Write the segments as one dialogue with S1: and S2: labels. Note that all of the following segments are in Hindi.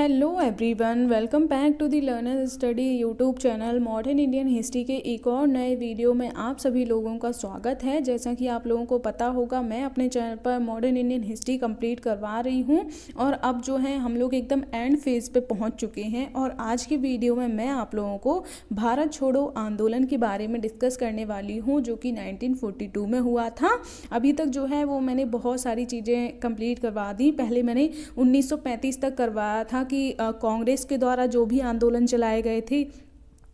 S1: Hello everyone, welcome back to the learner study YouTube channel. Modern Indian history के एक और नए वीडियो में आप सभी लोगों का स्वागत है। जैसा कि आप लोगों को पता होगा, मैं अपने चैनल पर मॉडर्न इंडियन हिस्ट्री कंप्लीट करवा रही हूं और अब जो है हम लोग एकदम एंड फेज पे पहुंच चुके हैं। और आज की वीडियो में मैं आप लोगों को भारत छोड़ो आंदोलन के बारे में डिस्कस करने वाली हूँ, जो कि 1942 में हुआ था। अभी तक जो है वो मैंने बहुत सारी चीज़ें कंप्लीट करवा दी। पहले मैंने 1935 तक करवाया था कि कांग्रेस के द्वारा जो भी आंदोलन चलाए गए थे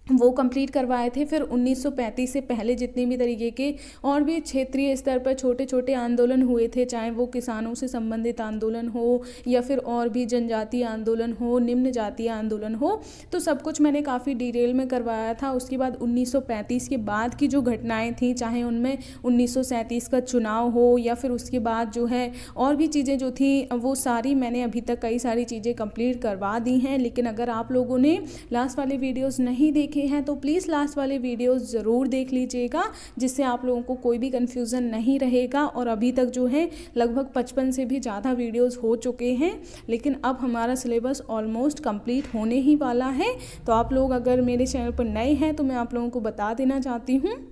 S1: वो कंप्लीट करवाए थे। फिर 1935 से पहले जितने भी तरीके के और भी क्षेत्रीय स्तर पर छोटे छोटे आंदोलन हुए थे, चाहे वो किसानों से संबंधित आंदोलन हो या फिर और भी जनजातीय आंदोलन हो, निम्न जातीय आंदोलन हो, तो सब कुछ मैंने काफ़ी डिटेल में करवाया था। उसके बाद 1935 के बाद की जो घटनाएं थी, चाहे उनमें 1937 का चुनाव हो या फिर उसके बाद जो है और भी चीज़ें जो थी, वो सारी मैंने अभी तक कई सारी चीज़ें कंप्लीट करवा दी हैं। लेकिन अगर आप लोगों ने लास्ट वाले वीडियोज़ नहीं देखे हैं तो प्लीज़ लास्ट वाले वीडियोस ज़रूर देख लीजिएगा, जिससे आप लोगों को कोई भी कन्फ्यूज़न नहीं रहेगा। और अभी तक जो है लगभग 55 से भी ज़्यादा वीडियोस हो चुके हैं, लेकिन अब हमारा सिलेबस ऑलमोस्ट कंप्लीट होने ही वाला है। तो आप लोग अगर मेरे चैनल पर नए हैं तो मैं आप लोगों को बता देना चाहती हूँ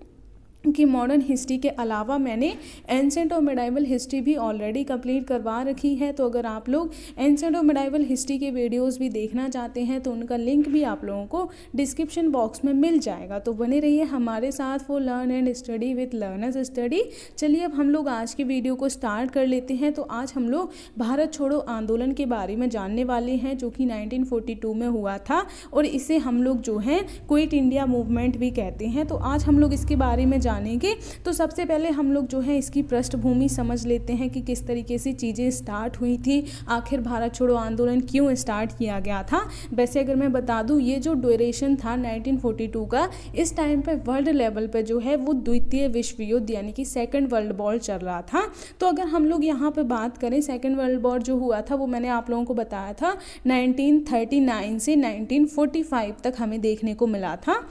S1: कि मॉडर्न हिस्ट्री के अलावा मैंने एंसेंट और मिडाइवल हिस्ट्री भी ऑलरेडी कंप्लीट करवा रखी है। तो अगर आप लोग एंसेंट और मिडाइवल हिस्ट्री के वीडियोस भी देखना चाहते हैं तो उनका लिंक भी आप लोगों को डिस्क्रिप्शन बॉक्स में मिल जाएगा। तो बने रहिए हमारे साथ for learn and study with learners study. चलिए अब हम लोग आज की वीडियो को स्टार्ट कर लेते हैं। तो आज हम लोग भारत छोड़ो आंदोलन के बारे में जानने वाले हैं, जो कि 1942 में हुआ था और इसे हम लोग जो है क्विट इंडिया मूवमेंट भी कहते हैं। तो आज हम लोग इसके बारे में जानेंगे। तो सबसे पहले हम लोग जो है इसकी पृष्ठभूमि समझ लेते हैं कि किस तरीके से चीज़ें स्टार्ट हुई थी, आखिर भारत छोड़ो आंदोलन क्यों स्टार्ट किया गया था। वैसे अगर मैं बता दूं, ये जो ड्यूरेशन था 1942 का, इस टाइम पे वर्ल्ड लेवल पे जो है वो द्वितीय विश्व युद्ध यानी कि सेकेंड वर्ल्ड वॉर चल रहा था। तो अगर हम लोग यहाँ पे बात करें, सेकेंड वर्ल्ड वॉर जो हुआ था वो मैंने आप लोगों को बताया था 1939 से 1945 तक हमें देखने को मिला था।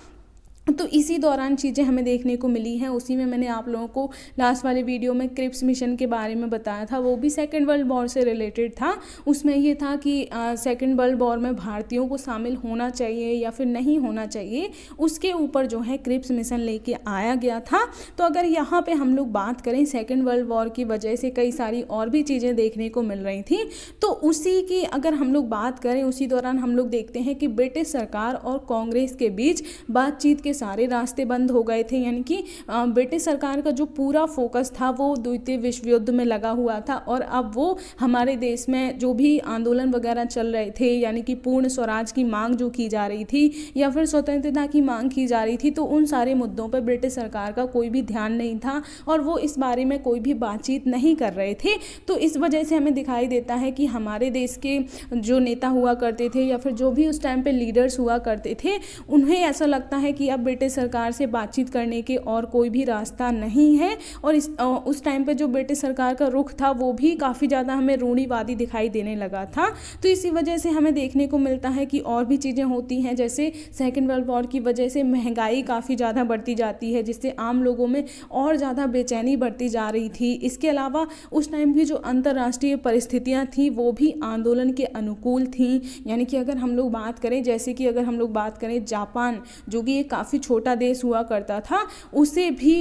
S1: तो इसी दौरान चीज़ें हमें देखने को मिली हैं। उसी में मैंने आप लोगों को लास्ट वाले वीडियो में क्रिप्स मिशन के बारे में बताया था, वो भी सेकेंड वर्ल्ड वॉर से रिलेटेड था। उसमें ये था कि सेकेंड वर्ल्ड वॉर में भारतीयों को शामिल होना चाहिए या फिर नहीं होना चाहिए, उसके ऊपर जो है क्रिप्स मिशन लेके आया गया था। तो अगर यहाँ पे हम लोग बात करें, सेकेंड वर्ल्ड वॉर की वजह से कई सारी और भी चीज़ें देखने को मिल रही थी। तो उसी की अगर हम लोग बात करें, उसी दौरान हम लोग देखते हैं कि ब्रिटिश सरकार और कांग्रेस के बीच बातचीत के सारे रास्ते बंद हो गए थे। यानी कि ब्रिटिश सरकार का जो पूरा फोकस था वो द्वितीय विश्व युद्ध में लगा हुआ था और अब वो हमारे देश में जो भी आंदोलन वगैरह चल रहे थे, यानी कि पूर्ण स्वराज की मांग जो की जा रही थी या फिर स्वतंत्रता की मांग की जा रही थी, तो उन सारे मुद्दों पर ब्रिटिश सरकार का कोई भी ध्यान नहीं था और वो इस बारे में कोई भी बातचीत नहीं कर रहे थे। तो इस वजह से हमें दिखाई देता है कि हमारे देश के जो नेता हुआ करते थे या फिर जो भी उस टाइम पे लीडर्स हुआ करते थे, उन्हें ऐसा लगता है कि अब ब्रिटिश सरकार से बातचीत करने के और कोई भी रास्ता नहीं है। और उस टाइम पे जो ब्रिटिश सरकार का रुख था वो भी काफ़ी ज़्यादा हमें रूढ़िवादी दिखाई देने लगा था। तो इसी वजह से हमें देखने को मिलता है कि और भी चीज़ें होती हैं, जैसे सेकेंड वर्ल्ड वॉर की वजह से महंगाई काफ़ी ज़्यादा बढ़ती जाती है, जिससे आम लोगों में और ज़्यादा बेचैनी बढ़ती जा रही थी। इसके अलावा उस टाइम की जो अंतर्राष्ट्रीय परिस्थितियाँ थी वो भी आंदोलन के अनुकूल थीं। यानी कि अगर हम लोग बात करें, जैसे कि अगर हम लोग बात करें जापान, जो कि एक काफ़ी छोटा देश हुआ करता था, उसे भी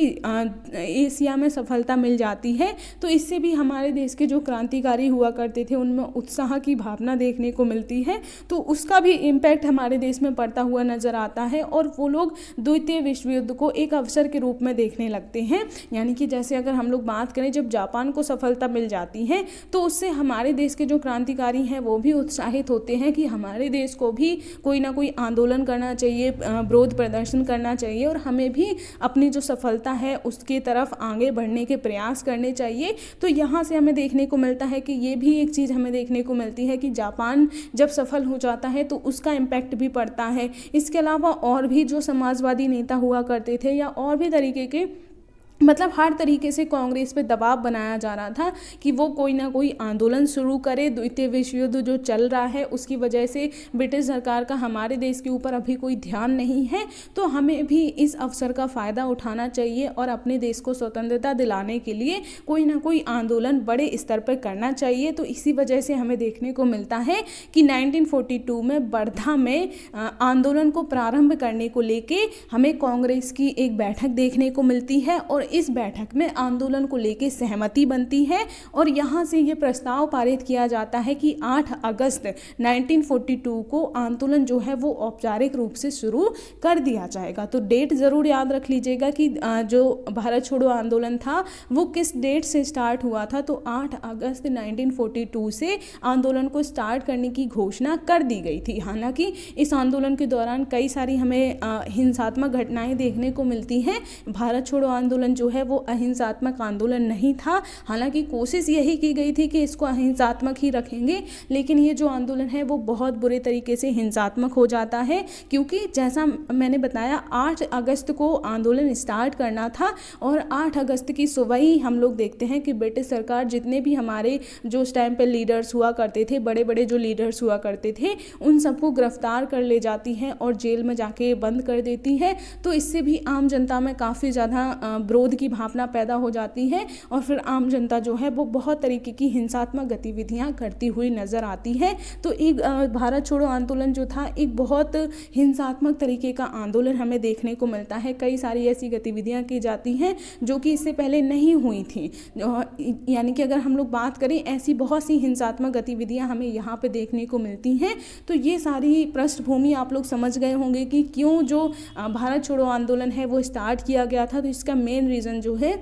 S1: एशिया में सफलता मिल जाती है। तो इससे भी हमारे देश के जो क्रांतिकारी हुआ करते थे उनमें उत्साह की भावना देखने को मिलती है। तो उसका भी इम्पैक्ट हमारे देश में पड़ता हुआ नजर आता है और वो लोग द्वितीय विश्व युद्ध को एक अवसर के रूप में देखने लगते हैं। यानी कि जैसे अगर हम लोग बात करें, जब जापान को सफलता मिल जाती है तो उससे हमारे देश के जो क्रांतिकारी हैं वो भी उत्साहित होते हैं कि हमारे देश को भी कोई ना कोई आंदोलन करना चाहिए, विरोध प्रदर्शन करना चाहिए और हमें भी अपनी जो सफलता है उसके तरफ आगे बढ़ने के प्रयास करने चाहिए। तो यहाँ से हमें देखने को मिलता है कि ये भी एक चीज़ हमें देखने को मिलती है कि जापान जब सफल हो जाता है तो उसका इम्पैक्ट भी पड़ता है। इसके अलावा और भी जो समाजवादी नेता हुआ करते थे या और भी तरीके के मतलब हर तरीके से कांग्रेस पे दबाव बनाया जा रहा था कि वो कोई ना कोई आंदोलन शुरू करे। द्वितीय विश्व युद्ध जो चल रहा है उसकी वजह से ब्रिटिश सरकार का हमारे देश के ऊपर अभी कोई ध्यान नहीं है, तो हमें भी इस अवसर का फ़ायदा उठाना चाहिए और अपने देश को स्वतंत्रता दिलाने के लिए कोई ना कोई आंदोलन बड़े स्तर पर करना चाहिए। तो इसी वजह से हमें देखने को मिलता है कि 1942 में वर्धा में आंदोलन को प्रारंभ करने को लेके हमें कांग्रेस की एक बैठक देखने को मिलती है और इस बैठक में आंदोलन को लेकर सहमति बनती है और यहाँ से ये प्रस्ताव पारित किया जाता है कि 8 अगस्त 1942 को आंदोलन जो है वो औपचारिक रूप से शुरू कर दिया जाएगा। तो डेट ज़रूर याद रख लीजिएगा कि जो भारत छोड़ो आंदोलन था वो किस डेट से स्टार्ट हुआ था। तो 8 अगस्त 1942 से आंदोलन को स्टार्ट करने की घोषणा कर दी गई थी। हालांकि इस आंदोलन के दौरान कई सारी हमें हिंसात्मक घटनाएं देखने को मिलती हैं। भारत छोड़ो आंदोलन जो है वो अहिंसात्मक आंदोलन नहीं था, हालांकि कोशिश यही की गई थी कि इसको अहिंसात्मक ही रखेंगे, लेकिन ये जो आंदोलन है वो बहुत बुरे तरीके से हिंसात्मक हो जाता है, क्योंकि जैसा मैंने बताया 8 अगस्त को आंदोलन स्टार्ट करना था और 8 अगस्त की सुबह ही हम लोग देखते हैं कि ब्रिटिश सरकार जितने भी हमारे जो उस टाइम पे लीडर्स हुआ करते थे, बड़े बड़े जो लीडर्स हुआ करते थे, उन सबको गिरफ्तार कर ले जाती है और जेल में जाके बंद कर देती है। तो इससे भी आम जनता में काफ़ी ज़्यादा विरोध की भावना पैदा हो जाती है और फिर आम जनता जो है वो बहुत तरीके की हिंसात्मक गतिविधियां करती हुई नजर आती है। तो एक भारत छोड़ो आंदोलन जो था एक बहुत हिंसात्मक तरीके का आंदोलन हमें देखने को मिलता है। कई सारी ऐसी गतिविधियां की जाती हैं जो कि इससे पहले नहीं हुई थी, यानी कि अगर हम लोग बात करें ऐसी बहुत सी हिंसात्मक गतिविधियां हमें यहाँ पे देखने को मिलती हैं। तो ये सारी पृष्ठभूमि आप लोग समझ गए होंगे कि क्यों जो भारत छोड़ो आंदोलन है वो स्टार्ट किया गया था। तो इसका मेन रीज़न जो है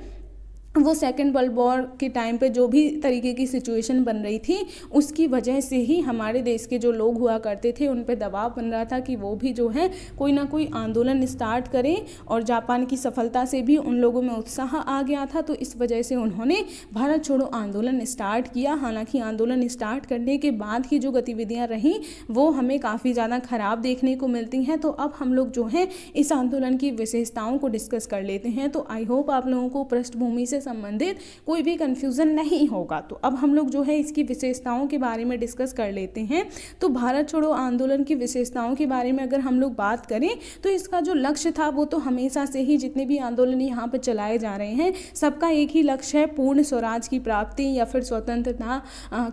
S1: वो सेकेंड वर्ल्ड वॉर के टाइम पे जो भी तरीके की सिचुएशन बन रही थी उसकी वजह से ही हमारे देश के जो लोग हुआ करते थे उन पे दबाव बन रहा था कि वो भी जो है कोई ना कोई आंदोलन स्टार्ट करें, और जापान की सफलता से भी उन लोगों में उत्साह आ गया था। तो इस वजह से उन्होंने भारत छोड़ो आंदोलन स्टार्ट किया। हालांकि आंदोलन स्टार्ट करने के बाद की जो गतिविधियाँ रहीं वो हमें काफ़ी ज़्यादा खराब देखने को मिलती हैं। तो अब हम लोग जो है इस आंदोलन की विशेषताओं को डिस्कस कर लेते हैं। तो आई होप आप लोगों को पृष्ठभूमि से संबंधित कोई भी कंफ्यूजन नहीं होगा। तो अब हम लोग जो है इसकी विशेषताओं के बारे में डिस्कस कर लेते हैं। तो भारत छोड़ो आंदोलन की विशेषताओं के बारे में अगर हम लोग बात करें तो इसका जो लक्ष्य था वो तो हमेशा से ही जितने भी आंदोलन यहाँ पर चलाए जा रहे हैं सबका एक ही लक्ष्य है, पूर्ण स्वराज की प्राप्ति या फिर स्वतंत्रता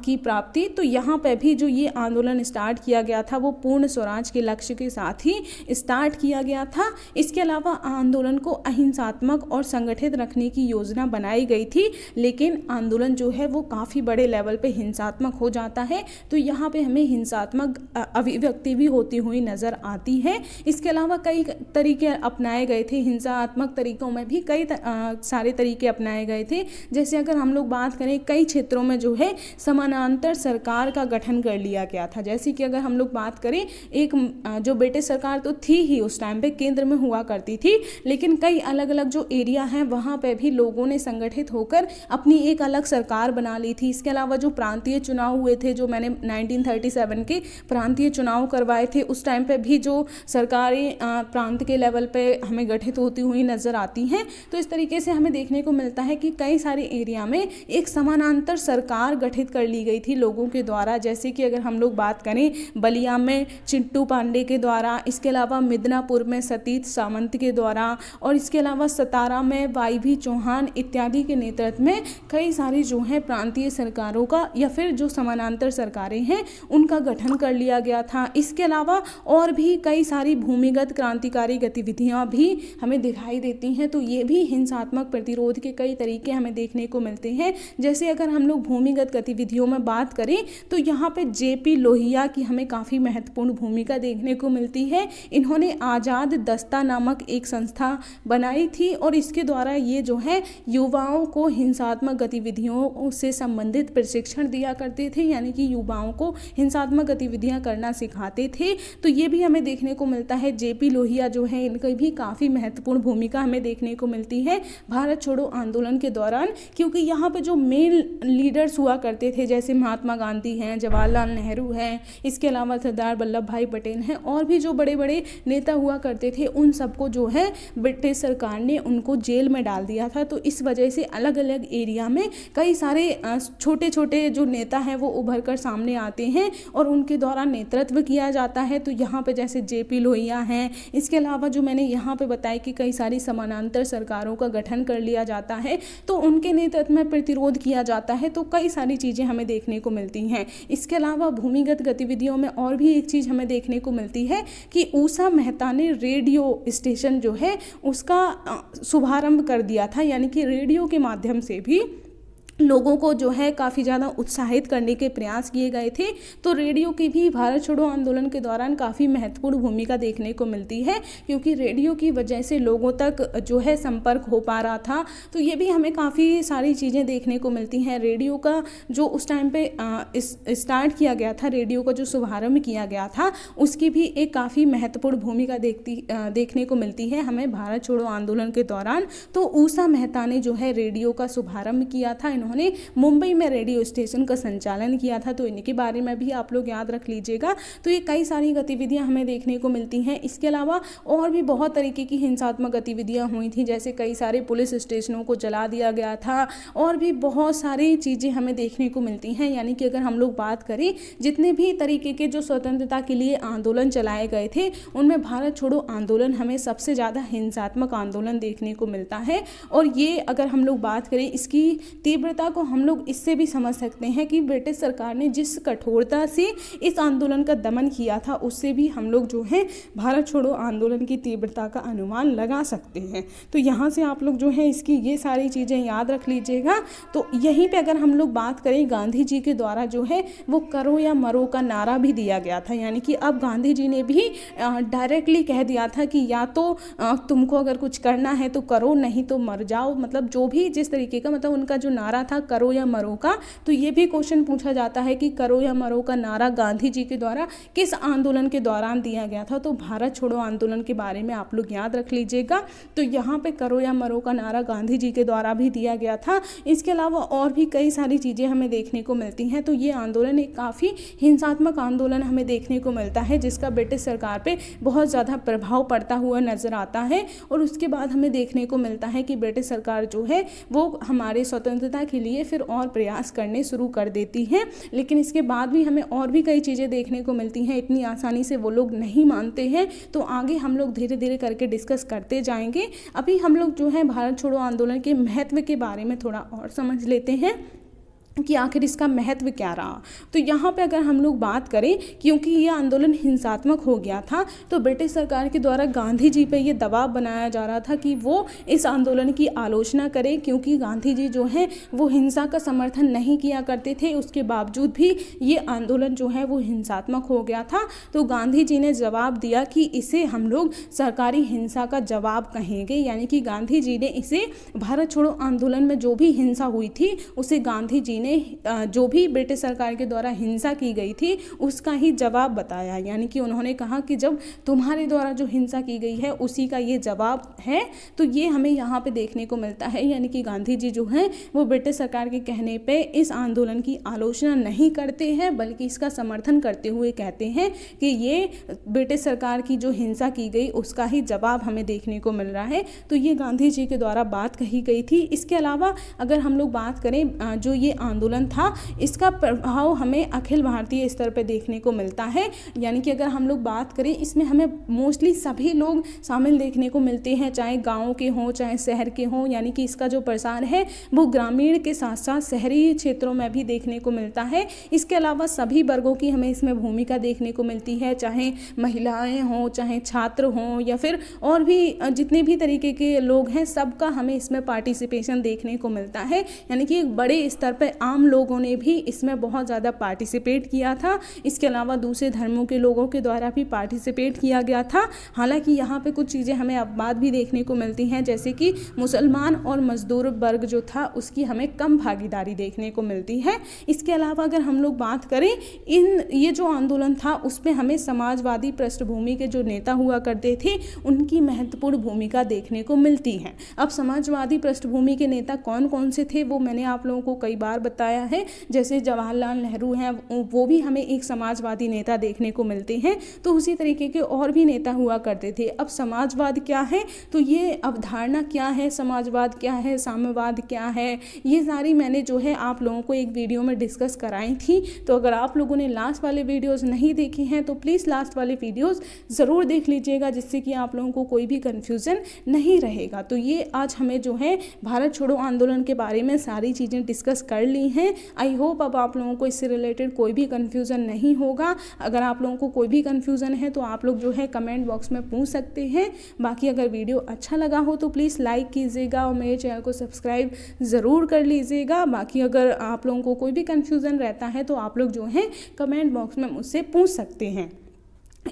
S1: की प्राप्ति। तो यहाँ पर भी जो ये आंदोलन स्टार्ट किया गया था वो पूर्ण स्वराज के लक्ष्य के साथ ही स्टार्ट किया गया था। इसके अलावा आंदोलन को अहिंसात्मक और संगठित रखने की योजना बनाई गई थी, लेकिन आंदोलन जो है वो काफ़ी बड़े लेवल पे हिंसात्मक हो जाता है। तो यहाँ पे हमें हिंसात्मक अभिव्यक्ति भी होती हुई नज़र आती है। इसके अलावा कई तरीके अपनाए गए थे, हिंसात्मक तरीकों में भी कई सारे तरीके अपनाए गए थे। जैसे अगर हम लोग बात करें कई क्षेत्रों में जो है समानांतर सरकार का गठन कर लिया गया था। जैसे कि अगर हम लोग बात करें एक जो ब्रिटिश सरकार तो थी ही उस टाइम पे, केंद्र में हुआ करती थी, लेकिन कई अलग अलग जो एरिया हैं वहाँ पे भी लोगों ने संगठित होकर अपनी एक अलग सरकार बना ली थी। इसके अलावा जो प्रांतीय चुनाव हुए थे, जो मैंने 1937 के प्रांतीय चुनाव करवाए थे, उस टाइम पे भी जो सरकारें प्रांत के लेवल पे हमें गठित होती हुई नज़र आती हैं। तो इस तरीके से हमें देखने को मिलता है कि कई सारे एरिया में एक समानांतर सरकार गठित कर ली गई थी लोगों के द्वारा। जैसे कि अगर हम लोग बात करें बलिया में चिंटू पांडे के द्वारा, इसके अलावा मिदनापुर में सतीश सामंत के द्वारा, और इसके अलावा सतारा में वाई.भी. चौहान इत्यादि के नेतृत्व में कई सारी जो है प्रांतीय सरकारों का या फिर जो समानांतर सरकारें हैं उनका गठन कर लिया गया था। इसके अलावा और भी कई सारी भूमिगत क्रांतिकारी गतिविधियां भी हमें दिखाई देती हैं। तो ये भी हिंसात्मक प्रतिरोध के कई तरीके हमें देखने को मिलते हैं। जैसे अगर हम लोग भूमिगत गतिविधियों में बात करें तो यहाँ पे जे.पी. लोहिया की हमें काफ़ी महत्वपूर्ण भूमिका देखने को मिलती है। इन्होंने आज़ाद दस्ता नामक एक संस्था बनाई थी और इसके द्वारा ये जो है युवाओं को हिंसात्मक गतिविधियों से संबंधित प्रशिक्षण दिया करते थे, यानी कि युवाओं को हिंसात्मक गतिविधियां करना सिखाते थे। तो ये भी हमें देखने को मिलता है। जेपी लोहिया जो है, इनकी भी काफ़ी महत्वपूर्ण भूमिका हमें देखने को मिलती है भारत छोड़ो आंदोलन के दौरान, क्योंकि यहाँ पे जो मेन लीडर्स हुआ करते थे, जैसे महात्मा गांधी हैं, जवाहरलाल नेहरू हैं, इसके अलावा सरदार वल्लभ भाई पटेल हैं, और भी जो बड़े बड़े नेता हुआ करते थे, उन सबको जो है ब्रिटिश सरकार ने उनको जेल में डाल दिया था। तो इस वजह से अलग अलग एरिया में कई सारे छोटे छोटे जो नेता हैं वो उभर कर सामने आते हैं और उनके द्वारा नेतृत्व किया जाता है। तो यहाँ पे जैसे जेपी लोहिया हैं, इसके अलावा जो मैंने यहाँ पे बताया कि कई सारी समानांतर सरकारों का गठन कर लिया जाता है, तो उनके नेतृत्व में प्रतिरोध किया जाता है। तो कई सारी चीज़ें हमें देखने को मिलती हैं। इसके अलावा भूमिगत गतिविधियों में और भी एक चीज़ हमें देखने को मिलती है कि ऊषा मेहता ने रेडियो स्टेशन जो है उसका शुभारंभ कर दिया था, यानी कि रेडियो के माध्यम से भी लोगों को जो है काफ़ी ज़्यादा उत्साहित करने के प्रयास किए गए थे। तो रेडियो की भी भारत छोड़ो आंदोलन के दौरान काफ़ी महत्वपूर्ण भूमिका देखने को मिलती है, क्योंकि रेडियो की वजह से लोगों तक जो है संपर्क हो पा रहा था। तो ये भी हमें काफ़ी सारी चीज़ें देखने को मिलती हैं। रेडियो का जो उस टाइम पे स्टार्ट किया गया था, रेडियो का जो शुभारंभ किया गया था, उसकी भी एक काफ़ी महत्वपूर्ण भूमिका देखने को मिलती है हमें भारत छोड़ो आंदोलन के दौरान। तो ऊषा मेहता ने जो है रेडियो का शुभारंभ किया था, उन्होंने मुंबई में रेडियो स्टेशन का संचालन किया था। तो इनके बारे में भी आप लोग याद रख लीजिएगा। तो ये कई सारी गतिविधियां हमें देखने को मिलती हैं। इसके अलावा और भी बहुत तरीके की हिंसात्मक गतिविधियां हुई थी, जैसे कई सारे पुलिस स्टेशनों को जला दिया गया था, और भी बहुत सारी चीज़ें हमें देखने को मिलती हैं। यानी कि अगर हम लोग बात करें, जितने भी तरीके के जो स्वतंत्रता के लिए आंदोलन चलाए गए थे, उनमें भारत छोड़ो आंदोलन हमें सबसे ज़्यादा हिंसात्मक आंदोलन देखने को मिलता है। और ये अगर हम लोग बात करें, इसकी तीव्रता को हम लोग इससे भी समझ सकते हैं कि ब्रिटिश सरकार ने जिस कठोरता से इस आंदोलन का दमन किया था, उससे भी हम लोग जो है भारत छोड़ो आंदोलन की तीव्रता का अनुमान लगा सकते हैं। तो यहाँ से आप लोग जो है इसकी ये सारी चीज़ें याद रख लीजिएगा। तो यहीं पे अगर हम लोग बात करें, गांधी जी के द्वारा जो है वो करो या मरो का नारा भी दिया गया था, यानी कि अब गांधी जी ने भी डायरेक्टली कह दिया था कि या तो तुमको अगर कुछ करना है तो करो, नहीं तो मर जाओ। मतलब जो भी जिस तरीके का, मतलब उनका जो नारा था करो या मरो का। तो ये भी क्वेश्चन पूछा जाता है कि करो या मरो का नारा गांधी जी के द्वारा किस आंदोलन के दौरान दिया गया था। तो भारत छोड़ो आंदोलन के बारे में आप लोग याद रख लीजिएगा। तो यहाँ पे करो या मरो का नारा गांधी जी के द्वारा भी दिया गया था। इसके अलावा और भी कई सारी चीज़ें हमें देखने को मिलती हैं। तो ये आंदोलन एक काफ़ी हिंसात्मक आंदोलन हमें देखने को मिलता है, जिसका ब्रिटिश सरकार पे बहुत ज़्यादा प्रभाव पड़ता हुआ नजर आता है। और उसके बाद हमें देखने को मिलता है कि ब्रिटिश सरकार जो है वो हमारे स्वतंत्रता के लिए फिर और प्रयास करने शुरू कर देती है। लेकिन इसके बाद भी हमें और भी कई चीज़ें देखने को मिलती हैं। इतनी आसानी से वो लोग नहीं मानते हैं। तो आगे हम लोग धीरे धीरे करके डिस्कस करते जाएंगे। अभी हम लोग जो है भारत छोड़ो आंदोलन के महत्व के बारे में थोड़ा और समझ लेते हैं कि आखिर इसका महत्व क्या रहा। तो यहाँ पे अगर हम लोग बात करें, क्योंकि ये आंदोलन हिंसात्मक हो गया था, तो ब्रिटिश सरकार के द्वारा गांधी जी पे ये दबाव बनाया जा रहा था कि वो इस आंदोलन की आलोचना करें, क्योंकि गांधी जी जो हैं वो हिंसा का समर्थन नहीं किया करते थे। उसके बावजूद भी ये आंदोलन जो है वो हिंसात्मक हो गया था। तो गांधी जी ने जवाब दिया कि इसे हम लोग सरकारी हिंसा का जवाब कहेंगे, यानी कि गांधी जी ने इसे भारत छोड़ो आंदोलन में जो भी हिंसा हुई थी उसे गांधी जी जो भी ब्रिटिश सरकार के द्वारा हिंसा की गई थी उसका ही जवाब बताया। यानी कि उन्होंने कहा कि जब तुम्हारे द्वारा जो हिंसा की गई है उसी का ये जवाब है। तो ये हमें यहाँ पे देखने को मिलता है, यानी कि गांधी जी जो हैं वो ब्रिटिश सरकार के कहने पे इस आंदोलन की आलोचना नहीं करते हैं, बल्कि इसका समर्थन करते हुए कहते हैं कि ये ब्रिटिश सरकार की जो हिंसा की गई उसका ही जवाब हमें देखने को मिल रहा है। तो ये गांधी जी के द्वारा बात कही गई थी। इसके अलावा अगर हम लोग बात करें, जो ये आंदोलन था इसका प्रभाव हमें अखिल भारतीय स्तर पर देखने को मिलता है। यानी कि अगर हम लोग बात करें, इसमें हमें मोस्टली सभी लोग शामिल देखने को मिलते हैं, चाहे गाँव के हों चाहे शहर के हों। यानी कि इसका जो प्रसार है वो ग्रामीण के साथ साथ शहरी क्षेत्रों में भी देखने को मिलता है। इसके अलावा सभी वर्गों की हमें इसमें भूमिका देखने को मिलती है, चाहे महिलाएं हों चाहे छात्र हों या फिर और भी जितने भी तरीके के लोग हैं, सबका हमें इसमें पार्टिसिपेशन देखने को मिलता है। यानी कि एक बड़े स्तर पर आम लोगों ने भी इसमें बहुत ज़्यादा पार्टिसिपेट किया था। इसके अलावा दूसरे धर्मों के लोगों के द्वारा भी पार्टिसिपेट किया गया था। हालांकि यहाँ पे कुछ चीज़ें हमें अपवाद भी देखने को मिलती हैं, जैसे कि मुसलमान और मजदूर वर्ग जो था उसकी हमें कम भागीदारी देखने को मिलती है। इसके अलावा अगर हम लोग बात करें ये जो आंदोलन था उसमें हमें समाजवादी पृष्ठभूमि के जो नेता हुआ करते थे उनकी महत्वपूर्ण भूमिका देखने को मिलती है। अब समाजवादी पृष्ठभूमि के नेता कौन कौन से थे वो मैंने आप लोगों को कई बार बताया है। जैसे जवाहरलाल नेहरू हैं, वो भी हमें एक समाजवादी नेता देखने को मिलते हैं। तो उसी तरीके के और भी नेता हुआ करते थे। अब समाजवाद क्या है, तो ये अवधारणा क्या है, समाजवाद क्या है, साम्यवाद क्या है, ये सारी मैंने जो है आप लोगों को एक वीडियो में डिस्कस कराई थी। तो अगर आप लोगों ने लास्ट वाले वीडियोस नहीं देखी हैं तो प्लीज़ लास्ट वाले वीडियोस ज़रूर देख लीजिएगा, जिससे कि आप लोगों को कोई भी कन्फ्यूज़न नहीं रहेगा। तो ये आज हमें जो है भारत छोड़ो आंदोलन के बारे में सारी चीज़ें डिस्कस कर ली हैं। आई होप अब आप लोगों को इससे रिलेटेड कोई भी कन्फ्यूज़न नहीं होगा। अगर आप लोगों को कोई भी कन्फ्यूज़न है तो आप लोग जो है कमेंट बॉक्स में पूछ सकते हैं। बाकी अगर वीडियो अच्छा लगा हो तो प्लीज़ लाइक कीजिएगा और मेरे चैनल को सब्सक्राइब ज़रूर कर लीजिएगा। बाकी अगर आप लोगों को कोई भी कन्फ्यूज़न रहता है तो आप लोग जो है कमेंट बॉक्स में मुझसे पूछ सकते हैं।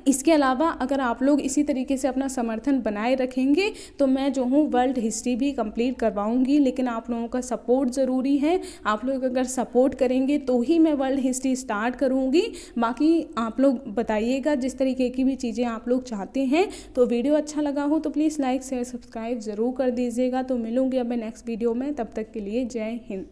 S1: इसके अलावा अगर आप लोग इसी तरीके से अपना समर्थन बनाए रखेंगे तो मैं जो हूँ वर्ल्ड हिस्ट्री भी कंप्लीट करवाऊंगी, लेकिन आप लोगों का सपोर्ट ज़रूरी है। आप लोग अगर सपोर्ट करेंगे तो ही मैं वर्ल्ड हिस्ट्री स्टार्ट करूँगी। बाकी आप लोग बताइएगा जिस तरीके की भी चीज़ें आप लोग चाहते हैं। तो वीडियो अच्छा लगा हो तो प्लीज़ लाइक शेयर सब्सक्राइब ज़रूर कर दीजिएगा। तो मिलूँगी अब मैं नेक्स्ट वीडियो में, तब तक के लिए जय हिंद।